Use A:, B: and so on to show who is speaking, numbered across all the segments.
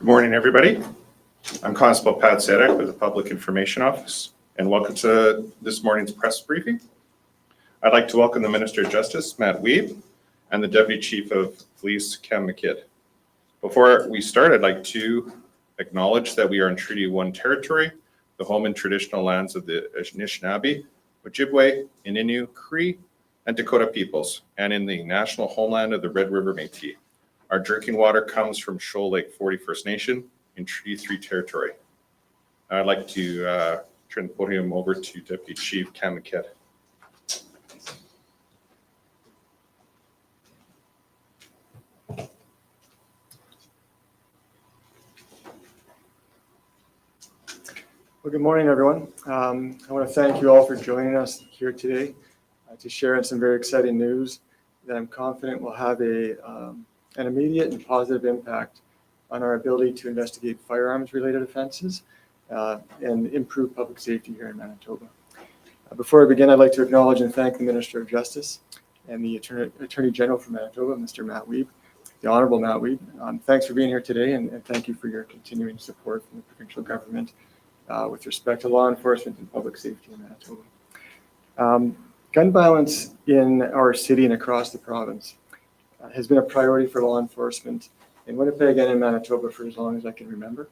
A: morning, everybody. I'm Constable Pat Sedek with the Public Information Office, and welcome to this morning's press briefing. I'd like to welcome the Minister of Justice, Matt Wiebe, and the Deputy Chief of Police, Cam McKidd. Before we start, I'd like to acknowledge that we are in Treaty 1 territory, the home and traditional lands of the Anishinaabe, Ojibwe, Ininu, Cree, and Dakota peoples, and in the national homeland of the Red River Métis. Our drinking water comes from Shoal Lake 40 First Nation in Treaty 3 territory. I'd like to turn the podium over to Deputy Chief Cam McKidd.
B: Well, good morning, everyone. I want to thank you all for joining us here today to share some very exciting news that I'm confident will have an immediate and positive impact on our ability to investigate firearms-related offenses and improve public safety here in Manitoba. Before I begin, I'd like to acknowledge and thank the Minister of Justice and the Attorney General for Manitoba, Mr. Matt Wiebe, the Honourable Matt Wiebe. Thanks for being here today, and thank you for your continuing support from the provincial government with respect to law enforcement and public safety in Manitoba. Gun violence in our city and across the province has been a priority for law enforcement in Winnipeg and in Manitoba for as long as I can remember.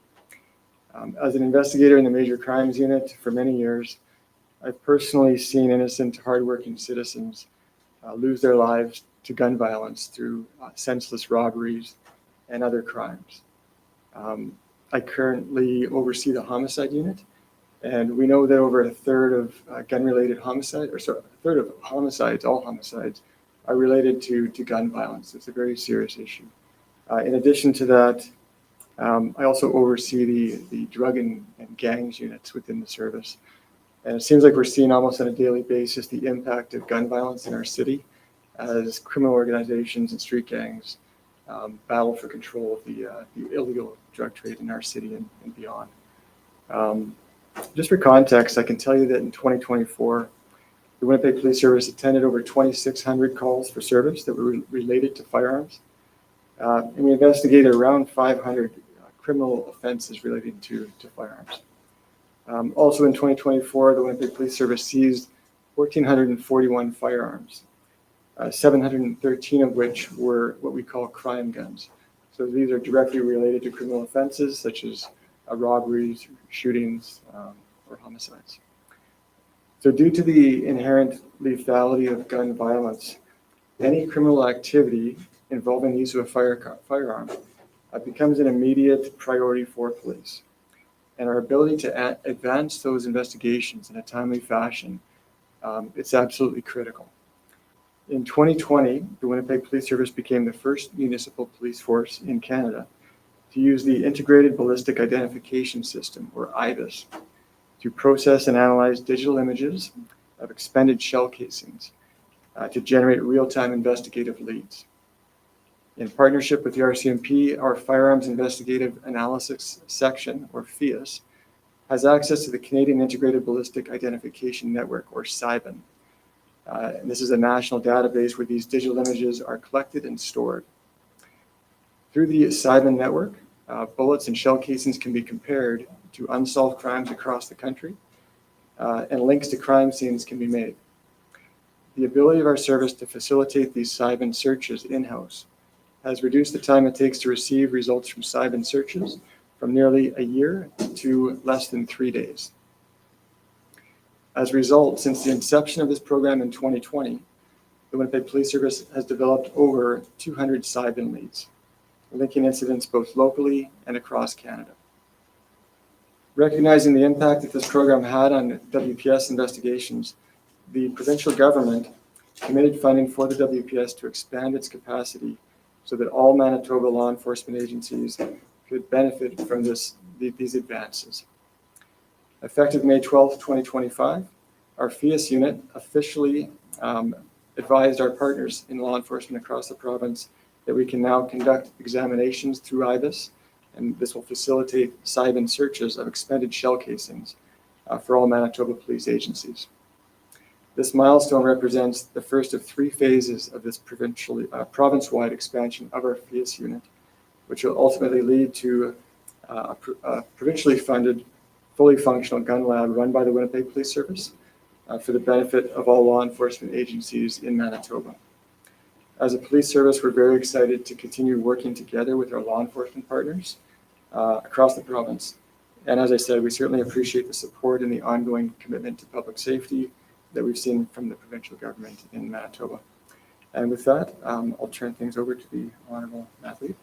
B: As an investigator in the Major Crimes Unit for many years, I've personally seen innocent, hardworking citizens lose their lives to gun violence through senseless robberies and other crimes. I currently oversee the homicide unit, and we know that over a third of gun-related homicide, or sorry, a third of homicides, all homicides, are related to gun violence. It's a very serious issue. In addition to that, I also oversee the drug and gangs units within the service. And it seems like we're seeing almost on a daily basis the impact of gun violence in our city as criminal organizations and street gangs battle for control of the illegal drug trade in our city and beyond. Just for context, I can tell you that in 2024, the Winnipeg Police Service attended over 2,600 calls for service that were related to firearms. And we investigated around 500 criminal offenses relating to firearms. Also in 2024, the Winnipeg Police Service seized 1,441 firearms, 713 of which were what we call crime guns. So these are directly related to criminal offenses such as robberies, shootings, or homicides. So due to the inherent lethality of gun violence, any criminal activity involving the use of a firearm becomes an immediate priority for police. And our ability to advance those investigations in a timely fashion, it's absolutely critical. In 2020, the Winnipeg Police Service became the first municipal police force in Canada to use the Integrated Ballistic Identification System, or IBIS, to process and analyze digital images of expended shell casings to generate real-time investigative leads. In partnership with the RCMP, our Firearms Investigative Analysis Section, or FIAS, has access to the Canadian Integrated Ballistic Identification Network, or CIBIN. And this is a national database where these digital images are collected and stored. Through the CIBIN network, bullets and shell casings can be compared to unsolved crimes across the country, and links to crime scenes can be made. The ability of our service to facilitate these CIBIN searches in-house has reduced the time it takes to receive results from CIBIN searches from nearly a year to less than 3 days. As a result, since the inception of this program in 2020, the Winnipeg Police Service has developed over 200 CIBIN leads, linking incidents both locally and across Canada. Recognizing the impact that this program had on WPS investigations, the provincial government committed funding for the WPS to expand its capacity so that all Manitoba law enforcement agencies could benefit from these advances. Effective May 12, 2025, our FIAS unit officially advised our partners in law enforcement across the province that we can now conduct examinations through IBIS, and this will facilitate CIBIN searches of expended shell casings for all Manitoba police agencies. This milestone represents the first of 3 phases of this province-wide expansion of our FIAS unit, which will ultimately lead to a provincially funded, fully functional gun lab run by the Winnipeg Police Service for the benefit of all law enforcement agencies in Manitoba. As a police service, we're very excited to continue working together with our law enforcement partners across the province. And as I said, we certainly appreciate the support and the ongoing commitment to public safety that we've seen from the provincial government in Manitoba. And with that, I'll turn things over to the Honourable Matt Lee.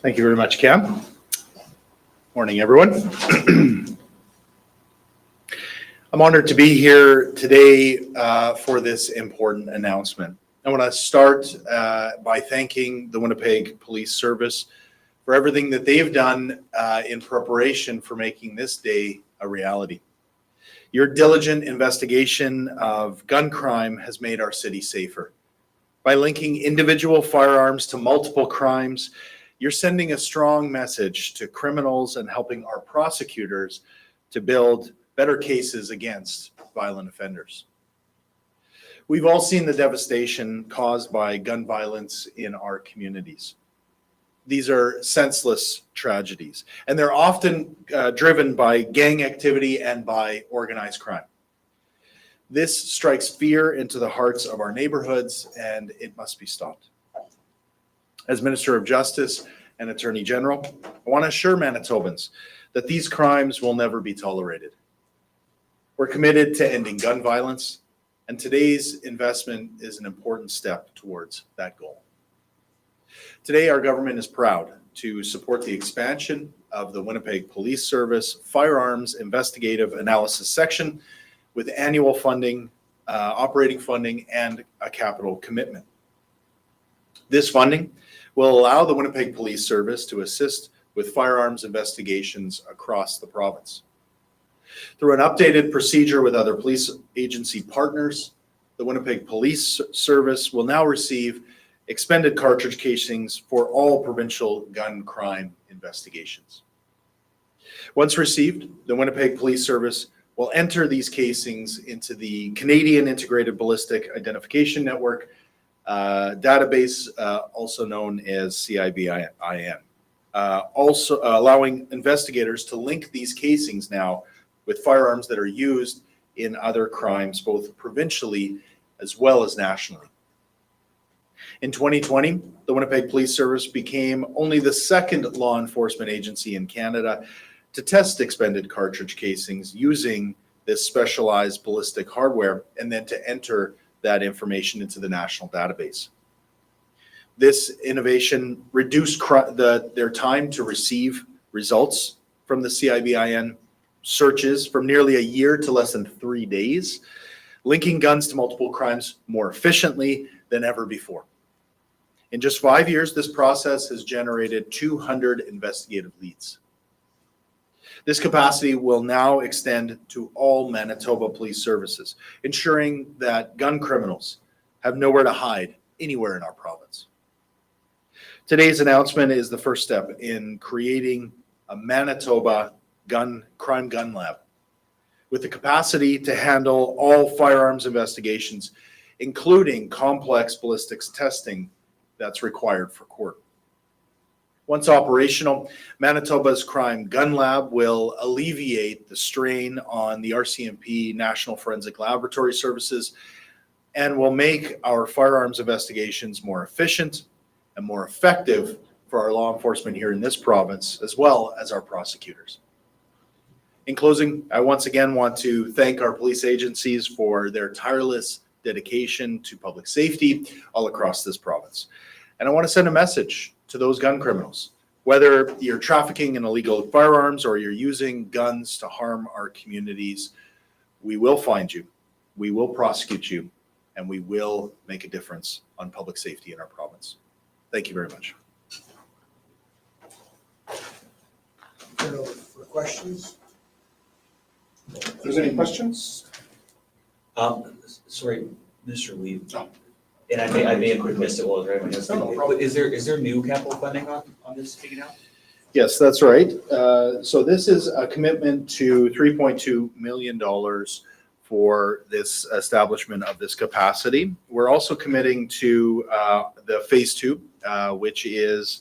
C: Thank you very much, Cam. Morning, everyone. I'm honored to be here today for this important announcement. I want to start by thanking the Winnipeg Police Service for everything that they've done in preparation for making this day a reality. Your diligent investigation of gun crime has made our city safer. By linking individual firearms to multiple crimes, you're sending a strong message to criminals and helping our prosecutors to build better cases against violent offenders. We've all seen the devastation caused by gun violence in our communities. These are senseless tragedies, and they're often driven by gang activity and by organized crime. This strikes fear into the hearts of our neighborhoods, and it must be stopped. As Minister of Justice and Attorney General, I want to assure Manitobans that these crimes will never be tolerated. We're committed to ending gun violence, and today's investment is an important step towards that goal. Today, our government is proud to support the expansion of the Winnipeg Police Service Firearms Investigative Analysis Section with annual funding, operating funding, and a capital commitment. This funding will allow the Winnipeg Police Service to assist with firearms investigations across the province. Through an updated procedure with other police agency partners, the Winnipeg Police Service will now receive expended cartridge casings for all provincial gun crime investigations. Once received, the Winnipeg Police Service will enter these casings into the Canadian Integrated Ballistic Identification Network database, also known as CIBIN, also allowing investigators to link these casings now with firearms that are used in other crimes, both provincially as well as nationally. In 2020, the Winnipeg Police Service became only the second law enforcement agency in Canada to test expended cartridge casings using this specialized ballistic hardware and then to enter that information into the national database. This innovation reduced their time to receive results from the CIBIN searches from nearly a year to less than 3 days, linking guns to multiple crimes more efficiently than ever before. In just 5 years, this process has generated 200 investigative leads. This capacity will now extend to all Manitoba police services, ensuring that gun criminals have nowhere to hide anywhere in our province. Today's announcement is the first step in creating a Manitoba crime gun lab with the capacity to handle all firearms investigations, including complex ballistics testing that's required for court. Once operational, Manitoba's Crime Gun Lab will alleviate the strain on the RCMP National Forensic Laboratory Services and will make our firearms investigations more efficient and more effective for our law enforcement here in this province, as well as our prosecutors. In closing, I once again want to thank our police agencies for their tireless dedication to public safety all across this province. And I want to send a message to those gun criminals. Whether you're trafficking in illegal firearms or you're using guns to harm our communities, we will find you, we will prosecute you, and we will make a difference on public safety in our province. Thank you very much.
D: Turn over for questions.
A: If there's any questions?
E: Sorry, Mr. Lee.
A: No.
E: And I may have quick missed it while I was writing this.
A: No problem.
E: Is there new capital funding on this speaking out?
C: Yes, that's right. So this is a commitment to $3.2 million for this establishment of this capacity. We're also committing to the phase two, which is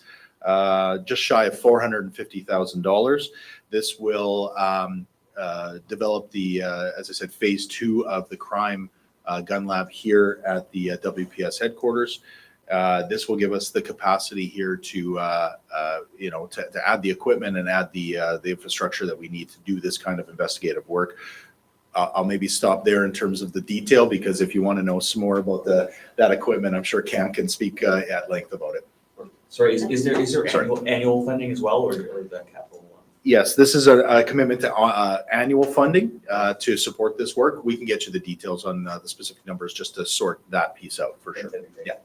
C: just shy of $450,000. This will develop the, as I said, phase two of the crime gun lab here at the WPS headquarters. This will give us the capacity here to add the equipment and add the infrastructure that we need to do this kind of investigative work. I'll maybe stop there in terms of the detail, because if you want to know some more about that equipment, I'm sure Cam can speak at length about it.
E: Sorry, is there annual funding as well, or the capital one?
C: Yes, this is a commitment to annual funding to support this work. We can get you the details on the specific numbers just to sort that piece out for sure. Yeah.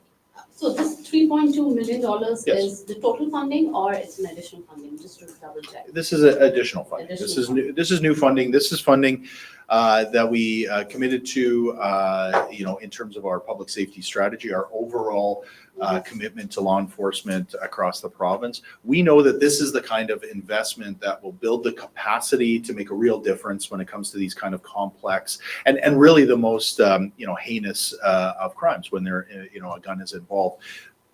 F: So this $3.2 million
C: Yes.
F: is the total funding, or it's an additional funding, just to double check?
C: This is additional funding. This is new. This is new funding. This is funding that we committed to, in terms of our public safety strategy, our overall commitment to law enforcement across the province. We know that this is the kind of investment that will build the capacity to make a real difference when it comes to these kind of complex and really the most heinous of crimes when a gun is involved.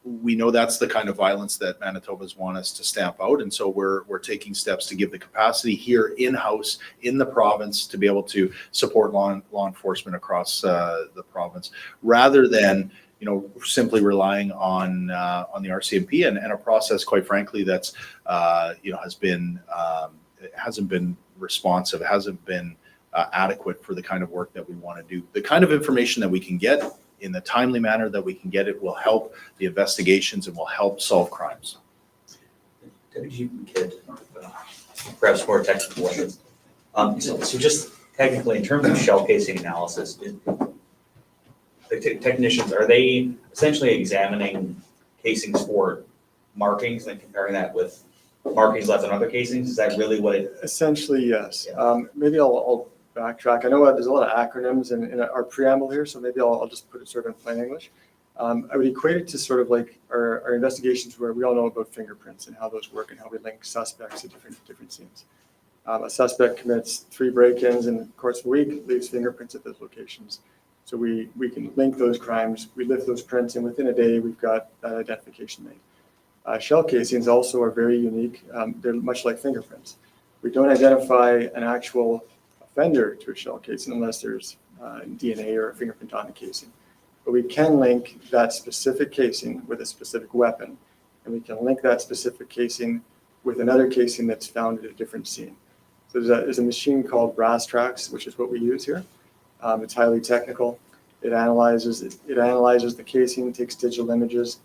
C: We know that's the kind of violence that Manitobas want us to stamp out, and so we're taking steps to give the capacity here in-house in the province to be able to support law enforcement across the province, rather than simply relying on the RCMP and a process, quite frankly, that's hasn't been responsive, hasn't been adequate for the kind of work that we want to do. The kind of information that we can get in the timely manner that we can get it will help the investigations and will help solve crimes.
E: Deputy Kidd, perhaps more technical questions. So just technically, in terms of shell casing analysis, the technicians, are they essentially examining casings for markings and comparing that with markings left on other casings? Is that really what it?
B: Essentially, yes.
E: Yeah.
B: Maybe I'll backtrack. I know there's a lot of acronyms in our preamble here, so maybe I'll just put it sort of in plain English. I would equate it to sort of like our investigations where we all know about fingerprints and how those work and how we link suspects to different scenes. A suspect commits 3 break-ins in the course of a week, leaves fingerprints at those locations. So we can link those crimes, we lift those prints, and within a day, we've got that identification made. Shell casings also are very unique. They're much like fingerprints. We don't identify an actual offender to a shell casing unless there's DNA or a fingerprint on the casing. But we can link that specific casing with a specific weapon, and we can link that specific casing with another casing that's found at a different scene. So there's a machine called brass tracks, which is what we use here. It's highly technical. It analyzes the casing, takes digital images,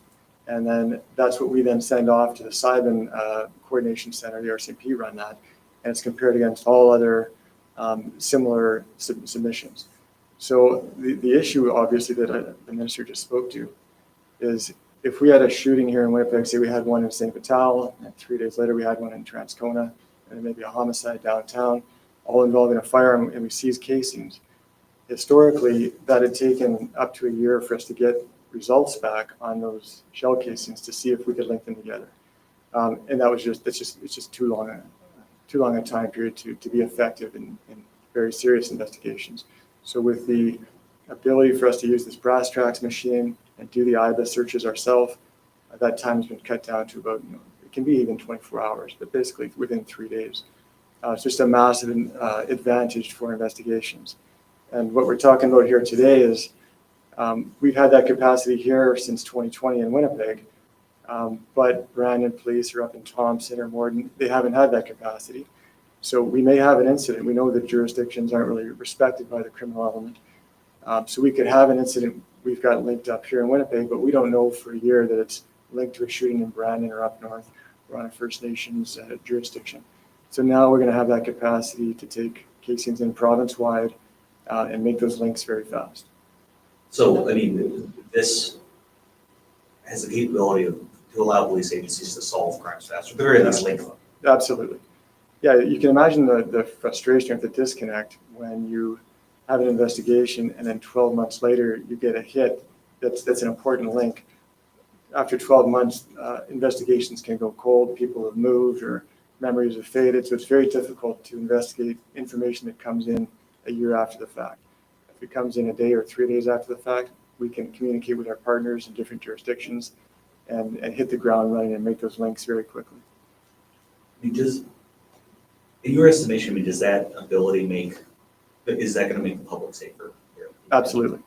B: and then that's what we then send off to the CYBIN Coordination Center, the RCMP run that, and it's compared against all other similar submissions. So the issue, obviously, that the minister just spoke to is if we had a shooting here in Winnipeg, say we had one in St. Vital, and 3 days later we had one in Transcona, and maybe a homicide downtown, all involving a firearm, and we seize casings. Historically, that had taken up to a year for us to get results back on those shell casings to see if we could link them together. And that was it's just too long a time period to be effective in very serious investigations. So with the ability for us to use this brass tracks machine and do the IBIS searches ourselves, that time has been cut down to about, it can be even 24 hours, but basically within 3 days. It's just a massive advantage for investigations. And what we're talking about here today is we've had that capacity here since 2020 in Winnipeg, but Brandon Police or up in Thompson or Morden, they haven't had that capacity. So we may have an incident. We know that jurisdictions aren't really respected by the criminal element. So we could have an incident we've got linked up here in Winnipeg, but we don't know for a year that it's linked to a shooting in Brandon or up north or on a First Nations jurisdiction. So now we're going to have that capacity to take casings in province-wide and make those links very fast.
E: So, I mean, this has the capability to allow police agencies to solve crimes faster, at the very least link them.
B: Absolutely. Yeah, you can imagine the frustration of the disconnect when you have an investigation and then 12 months later you get a hit that's an important link. After 12 months, investigations can go cold, people have moved or memories have faded, so it's very difficult to investigate information that comes in a year after the fact. If it comes in a day or 3 days after the fact, we can communicate with our partners in different jurisdictions and hit the ground running and make those links very quickly.
E: I mean, in your estimation, I mean, does that ability is that gonna make the public safer here?
B: Absolutely.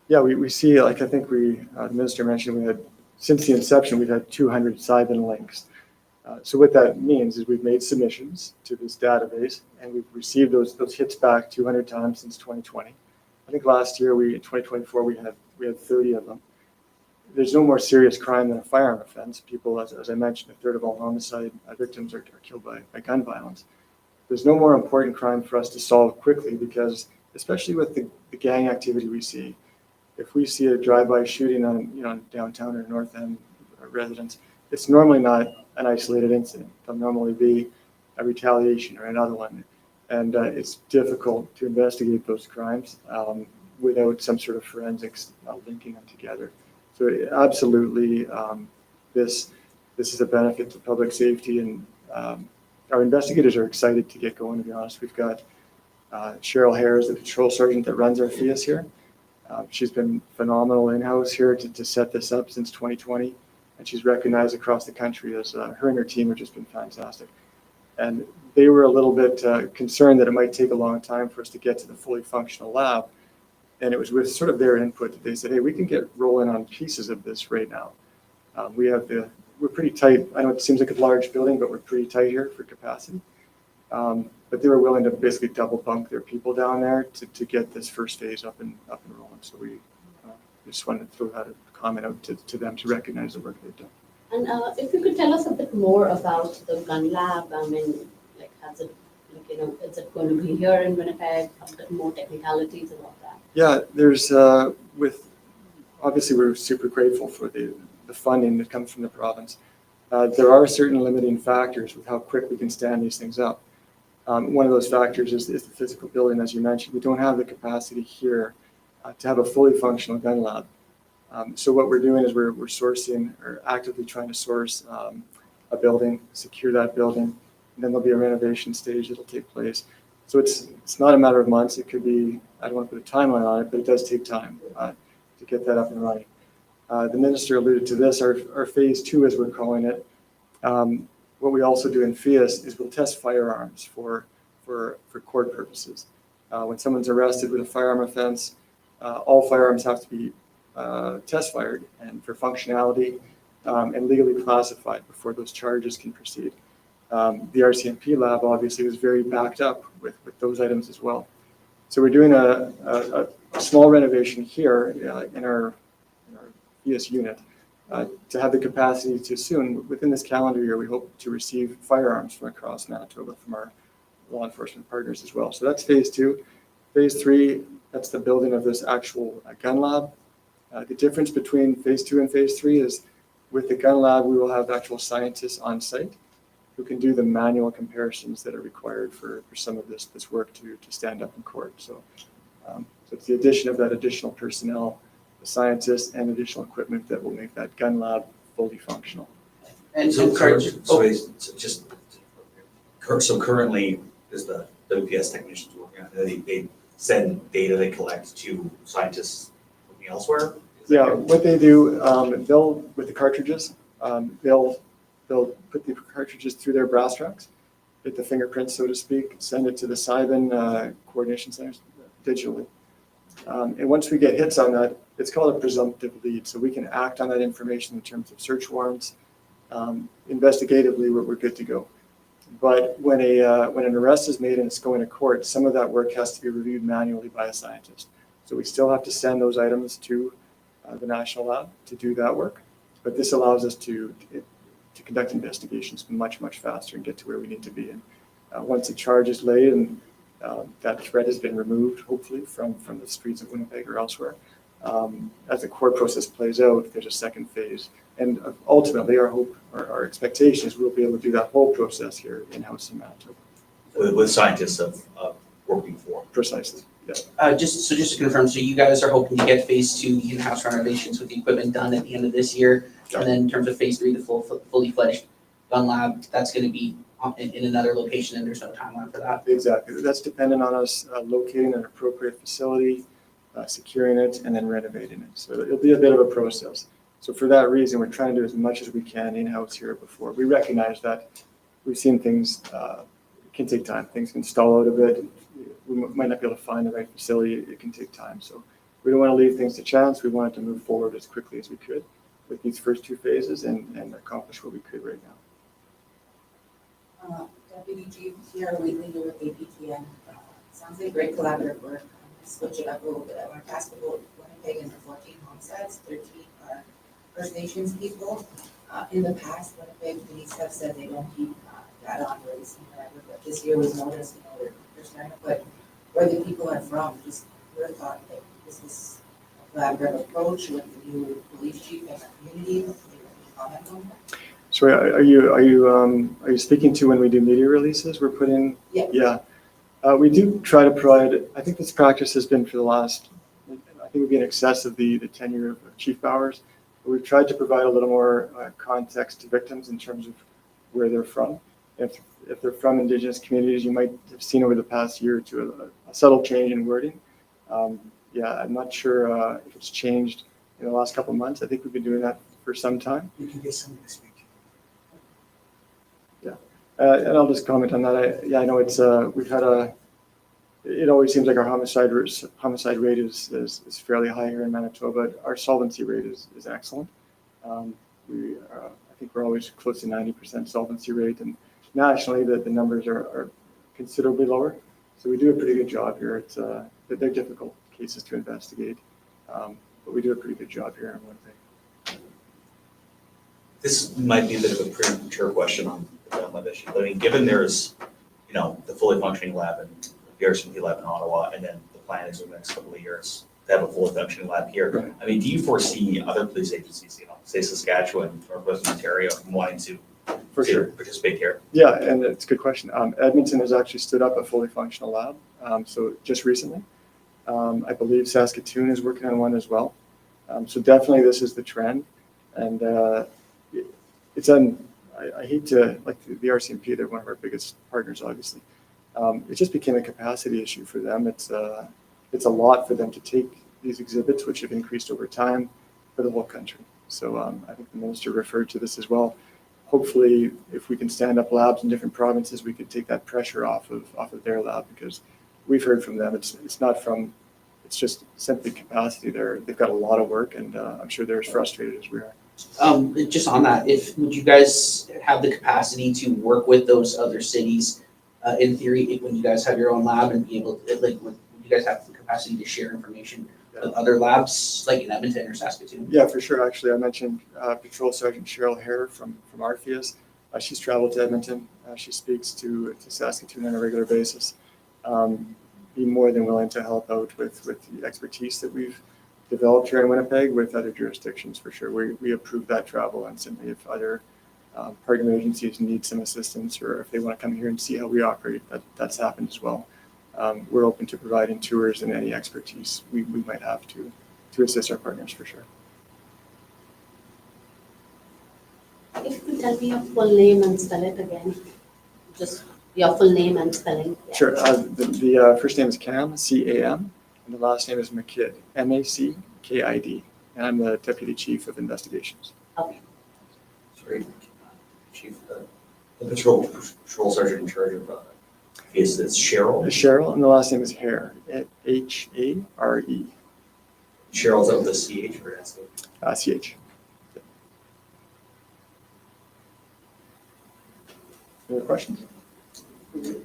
B: Yeah, we see, like I think the minister mentioned, since the inception, we've had 200 Cybin links. So what that means is we've made submissions to this database and we've received those hits back 200 times since 2020. I think last year, in 2024, we had 30 of them. There's no more serious crime than a firearm offense. People, as I mentioned, a third of all homicide victims are killed by gun violence. There's no more important crime for us to solve quickly because, especially with the gang activity we see, if we see a drive-by shooting on downtown or North End residents, it's normally not an isolated incident. There'll normally be a retaliation or another one. And it's difficult to investigate those crimes without some sort of forensics linking them together. So absolutely, this is a benefit to public safety, and our investigators are excited to get going, to be honest. We've got Cheryl Harris, the patrol sergeant that runs our FIAS here. She's been phenomenal in-house here to set this up since 2020, and she's recognized across the country as her and her team have just been fantastic. And they were a little bit concerned that it might take a long time for us to get to the fully functional lab. And it was with sort of their input that they said, hey, we can get rolling on pieces of this right now. We're pretty tight. I know it seems like a large building, but we're pretty tight here for capacity. But they were willing to basically double bunk their people down there to get this first phase up and rolling. So we just wanted to throw that comment out to them to recognize the work they've done.
F: And if you could tell us a bit more about the gun lab, I mean, like, is it going to be here in Winnipeg? A bit more technicalities about that.
B: Yeah, there's obviously we're super grateful for the funding that comes from the province. There are certain limiting factors with how quick we can stand these things up. One of those factors is the physical building, as you mentioned. We don't have the capacity here to have a fully functional gun lab. So what we're doing is we're sourcing or actively trying to source a building, secure that building, and then there'll be a renovation stage that'll take place. So it's not a matter of months. It could be, I don't want to put a timeline on it, but it does take time to get that up and running. The minister alluded to this, our phase 2, as we're calling it. What we also do in FIAS is we'll test firearms for court purposes. When someone's arrested with a firearm offense, all firearms have to be test fired and for functionality and legally classified before those charges can proceed. The RCMP lab obviously was very backed up with those items as well. So we're doing a small renovation here in our FIAS unit to have the capacity to soon, within this calendar year, we hope to receive firearms from across Manitoba from our law enforcement partners as well. So that's phase 2. Phase 3, that's the building of this actual gun lab. The difference between phase 2 and phase 3 is with the gun lab, we will have actual scientists on site who can do the manual comparisons that are required for some of this work to stand up in court. So it's the addition of that additional personnel, the scientists, and additional equipment that will make that gun lab fully functional.
G: And
E: So
G: oh,
E: currently, is the WPS technicians working on it? They send data they collect to scientists working elsewhere?
B: Yeah, what they do, they'll, with the cartridges, they'll put the cartridges through their brass tracks, get the fingerprints, so to speak, send it to the Cybin coordination centers digitally. And once we get hits on that, it's called a presumptive lead. So we can act on that information in terms of search warrants. Investigatively, we're good to go. But when an arrest is made and it's going to court, some of that work has to be reviewed manually by a scientist. So we still have to send those items to the National Lab to do that work. But this allows us to conduct investigations much, much faster and get to where we need to be. And once a charge is laid and that threat has been removed, hopefully, from the streets of Winnipeg or elsewhere, as the court process plays out, there's a second phase. And ultimately, our hope, our expectation is we'll be able to do that whole process here in-house in Manitoba.
E: With scientists of working for.
B: Precisely, yeah.
G: just to confirm, so you guys are hoping to get phase 2 in-house renovations with the equipment done at the end of this year,
B: Yeah.
G: and then in terms of phase 3, the fully fledged gun lab, that's going to be in another location, and there's no timeline for that.
B: Exactly. That's dependent on us locating an appropriate facility, securing it, and then renovating it. So it'll be a bit of a process. So for that reason, we're trying to do as much as we can in-house here before. We recognize that we've seen things, it can take time. Things can stall out a bit. We might not be able to find the right facility. It can take time. So we don't want to leave things to chance. We wanted to move forward as quickly as we could with these first two phases and accomplish what we could right now.
H: Deputy Chief, here leader with APTN. Sounds like great collaborative work. Switch it up a little bit. I want to ask about Winnipeg and the 14 homicides, 13 are First Nations people. In the past, Winnipeg police have said they don't keep data on race and whatever, but this year was noticed, they're starting to put where the people are from. Just your thought, like, is this a collaborative approach with the new police chief and the community? Can you comment on that?
B: So are you speaking to when we do media releases? We're putting
H: Yeah.
B: We do try to provide. I think this practice has been for the last. I think we've been in excess of the tenure of Chief Bowers. But we've tried to provide a little more context to victims in terms of where they're from. If they're from Indigenous communities, you might have seen over the past year or two a subtle change in wording. I'm not sure if it's changed in the last couple of months. I think we've been doing that for some time.
D: You can get somebody to speak.
B: And I'll just comment on that. I know it's we've had it always seems like our homicide rate is fairly high here in Manitoba. Our solvency rate is excellent. I think we're always close to 90% solvency rate, and nationally the numbers are considerably lower. So we do a pretty good job here. They're difficult cases to investigate, but we do a pretty good job here in Winnipeg.
E: This might be a bit of a premature question on the gun lab issue, but I mean, given there's, the fully functioning lab and the RCMP lab in Ottawa, and then the plan is in the next couple of years to have a fully functioning lab here.
B: Right.
E: I mean, do you foresee other police agencies, say Saskatchewan or Western Ontario, wanting to participate here?
B: Yeah, and it's a good question. Edmonton has actually stood up a fully functional lab, so just recently. I believe Saskatoon is working on one as well. So definitely this is the trend, and I hate to, like the RCMP, they're one of our biggest partners, obviously. It just became a capacity issue for them. It's a lot for them to take these exhibits, which have increased over time for the whole country. So I think the minister referred to this as well. Hopefully, if we can stand up labs in different provinces, we could take that pressure off of their lab, because we've heard from them. It's just simply capacity. They've got a lot of work, and I'm sure they're as frustrated as we are.
G: Just on that, would you guys have the capacity to work with those other cities, in theory, when you guys have your own lab, and be able to, would you guys have the capacity to share information with other labs, like in Edmonton or Saskatoon?
B: Yeah, for sure. Actually, I mentioned Patrol Sergeant Cheryl Hare from Arfias. She's traveled to Edmonton. She speaks to Saskatoon on a regular basis. Be more than willing to help out with the expertise that we've developed here in Winnipeg with other jurisdictions, for sure. We approve that travel, and simply if other partner agencies need some assistance, or if they want to come here and see how we operate, that's happened as well. We're open to providing tours and any expertise we might have to assist our partners, for sure.
F: If you could tell me your full name and spell it again, just your full name and spelling. Yeah.
B: Sure. The first name is Cam, C-A-M, and the last name is McKidd, M-A-C-K-I-D, and I'm the Deputy Chief of Investigations.
F: Okay.
E: Sorry, Chief, the patrol sergeant in charge of, it's Cheryl.
B: Cheryl, and the last name is Hare, H-A-R-E.
E: Cheryl's out the CH or S?
B: C-H. Any other questions?